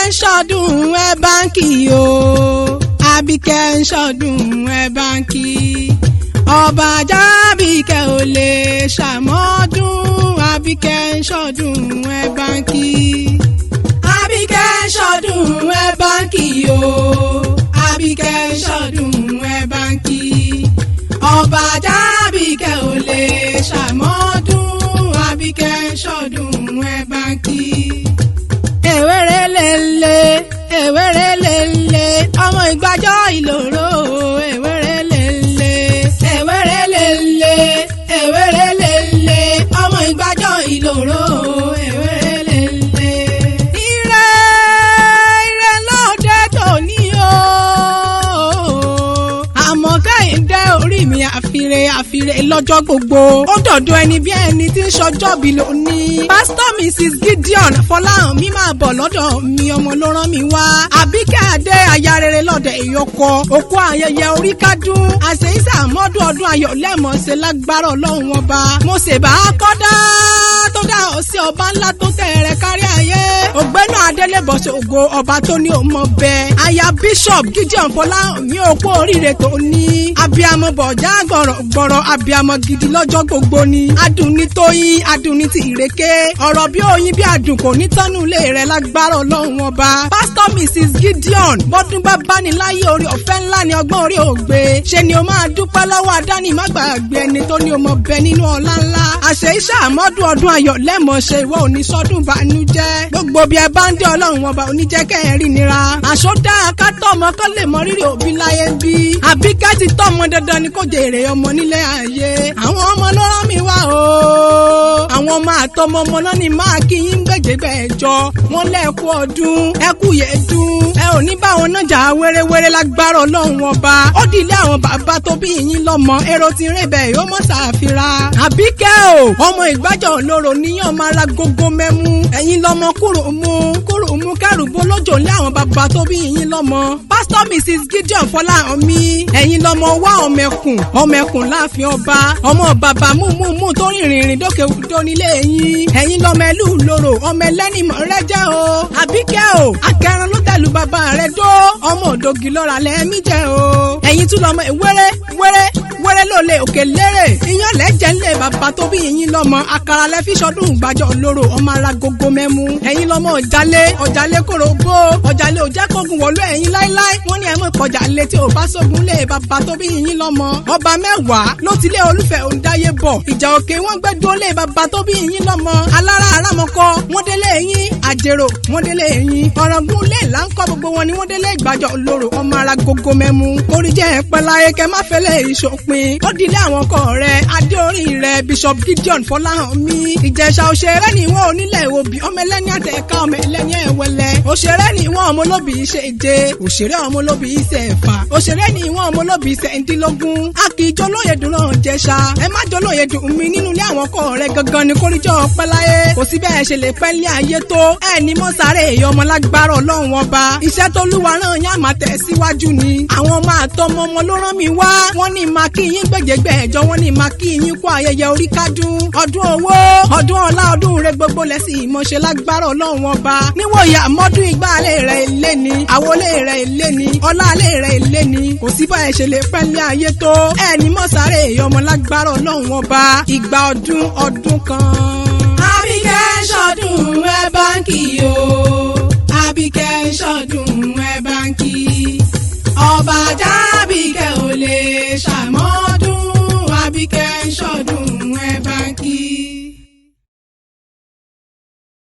Àbíkẹ́ ń ṣọdún ẹ báńkì o. Àbíkẹ́ ń ṣọdún ẹ báńkì. Ọba Àjàbíkẹ́ ò lè ṣàmọ́dún. Àbíkẹ́ ń ṣọdún ẹ báńkì. Àbíkẹ́ ń ṣọdún ẹ báńkì o. Àbíkẹ́ ń ṣọdún ẹ báńkì. Ọba Àjàbíkẹ́ ò lè ṣàmọ́dún. Àbíkẹ́ ń ṣọdún ẹ báńkì. Ewere lele, ewere lele, ọmọ ìgbàjọ ìlòrò. Ewere lele, ewere lele, ewere lele, ọmọ ìgbàjọ ìlòrò. Ewere lele. Ire ire lóde tòní o. Àmọ́ Kẹ́hìndé orí mi àfire lọ́jọ́ gbogbo. Ó dọ̀dọ̀ ẹni bí ẹni tí ń ṣọjọ́ bí lónìí. Pst Mrs Gideon Fọláhàn mi máa bọ̀ lọ́dọ̀ mi, ọmọ ló rán mi wá. Àbíkẹ́ Adé aya rere lọ́dẹ̀ ìyọkọ. Òkú ayẹyẹ orí kádún. Àṣeyíṣà mọ́dún ọdún ayọ̀ lẹ́mọ̀ọ́sẹ̀ lágbára Ọlọ́run ọba. Mo ṣèbá kọ́dá tó dá ọ sí ọba ńlá tó tẹ̀rẹ̀ kárí ayé. Ògbénú Adélébọ̀ṣẹ̀ ògo ọba tó ní òmọ bẹ́ẹ̀. Aya Bishop Gideon Fọláhàn mi òkú oríire tó ní. Abiyamọ bọ̀já gbọ̀rọ̀ abiyamọ gidi lọ́jọ́ gbogbo ni. Adùn ní tóyin, adùn ní ti ìrèké. Ọ̀rọ̀ bí oyin bí adùn kò ní tọ́nú ilé rẹ̀ lágbára Ọlọ́run ọba. Pst Mrs Gideon bọ́dún bá bá ní láyé orí ọ̀fẹ́ ńlá ni ọgbọ́n orí ògbé. Ṣé ni o máa dúpẹ́ lọ́wọ́ adání má gbàgbé ẹni tó ní o mọ̀ bẹ nínú ọlá ńlá. Àṣeyíṣà àmọ́dún ọdún ayọ̀ lẹ́mọ̀ọ́ṣe ìwọ òní sọ́dún bànújẹ́. Gbogbo bí ẹ bá ń dé Ọlọ́run ọba oníjẹ́ kẹ́ẹ̀rí nira. Àṣọdá akátọ́ ọmọ kọ́ lè mọ rírì òbí láyé ń bí. Àbíkẹ́ ti tọ́ ọmọ dandan ni kò jèrè ọmọ nílé ayé. Àwọn ọmọ ló rán mi wá o. Àwọn ọmọ àtọmọ ọmọ náà ni máa kí yín gbẹ̀jẹ̀gbẹ̀jọ. Wọ́n lẹ́ẹ̀kú ọdún ẹkú yẹ̀dún. Ẹ ò ní bá wọn náà jà wéréwéré lágbára Ọlọ́run ọba. Ó dìlé àwọn bàbá tó bí yín lọ́mọ. Èrò ti rìn bẹ́ẹ̀ yóò mọ̀ ṣàfihàn. Àbíkẹ́ o ọmọ ìgbàjọ olóró níyàn máa ra gógó mẹ́mú. Ẹ̀yin lọ́mọ kúrò mú kẹ́rùbó lójó lé àwọn bàbá tó bí yín lọ́mọ. Pst Mrs Gideon Fọláhàn mi. Ẹ̀yin lọ́mọ wá ọmẹkùn láàfin ọba. Ọmọ bàbá mú tó rìnrìn dókè odò nílé yín. Ẹ̀yin lọ́mọ ẹlú lóró ọmọ ẹlẹ́nìmọ̀ rẹ jẹ́ o. Àbíkẹ́ o akẹran ló tẹ̀lú bàbá rẹ dó. Ọmọ òdògì lọ́ra lẹ́mí jẹ́ o. Ẹ̀yin tún lọ́mọ wẹ́rẹ́ ló lè òkè lérè. Iyán lẹ́jẹ̀ ńlẹ̀ bàbá tó bí yín lọ́mọ. Àkàrà lẹ fi ṣọdún ìgbàjọ lóró ọmọ ara gógó mẹ́mú. Ẹ̀yin lọ́mọ ọ̀jálé kòrògbó. Ọ̀jálé ò jẹ́ kógun wọ̀lú ẹ̀yin láíláí. Wọ́n ní ẹ̀mọ́ ìkọjà lé tí ò bá sógun lé bàbá tó bí yín lọ́mọ. Ọba mẹ́wàá ló ti lé Olúfẹ́ òǹdáyé bọ̀. Ìjà òkè wọ́n gbé dúró lé bàbá tó bí yín lọ́mọ. Alára àràmọ̀kọ wọ́n délé yín. Àjèrò wọ́n délé yín. Ọ̀ràngún lé láńkọ́ gbogbo wọn ni wọ́n délé ìgbàjọ lóró ọmọ ara gógó mẹ́mú. Orí jẹ́ ẹ̀pẹ́ láyé kẹ́ má fẹ́lẹ́ ìṣòpin. Ó dilé àwọn ọkọ rẹ̀ adé orí rẹ̀ Bishop Gideon Fọláhàn mi. Ìjẹ̀ṣà òṣèré ni ìwọ̀n onílẹ̀ òbí ọmọ ẹlẹ́ni àtẹ̀ká ọmọ ẹlẹ́ni ẹ̀wẹ̀lẹ̀. Òṣèré ni ìwọ̀n ọmọ olóbì ṣe èje. Òṣèré ọmọ olóbì ṣe ẹ̀fà. Òṣèré ni ìwọ̀n ọmọ olóbì ṣe ẹ̀ńdínlógún. A kì í jólóye dùn náà jẹ̀ṣà. Ẹ má jólóye dùn mi nínú ilé àwọn ọkọ rẹ̀ gangan ni kórìjọ́ ọpẹ́ láyé. Kò sí bẹ́ẹ̀ ṣe lè pẹ́ lé ayé tó. Ẹ ní mọ́ sáré èyí ọmọ lágbára Ọlọ́run ọba. Iṣẹ́ tó lúwa rán yín àmà tẹ̀ síwájú ni. Àwọn ọmọ àtọmọ ọmọ ló rán mi wá. Wọ́n ní máa kí yín gbẹ̀jẹ̀gbẹ̀jọ. Wọ́n ní máa kí yín kú ayẹyẹ orí kádún. Ọdún owó ọdún ọlá ọdún rẹ gbogbo lẹ́sìn ìmọ̀ṣẹ́ lágbára Ọlọ́run ọba. Níwòye àmọ́dún ìgbà alẹ́ rẹ̀ ilé ni. Àwọlé rẹ̀ ilé ni. Ọlá alẹ́ rẹ̀ ilé ni. Kò sí bá ẹ ṣe lè pẹ́ lé ayé tó. Ẹ ní mọ́ sáré èyí ọmọ lágbára Ọlọ́run ọba. Ìgbà ọdún kan. Àbíkẹ́ ṣọdún ẹ báńkì o. Àbíkẹ́ ṣọdún ẹ báńkì.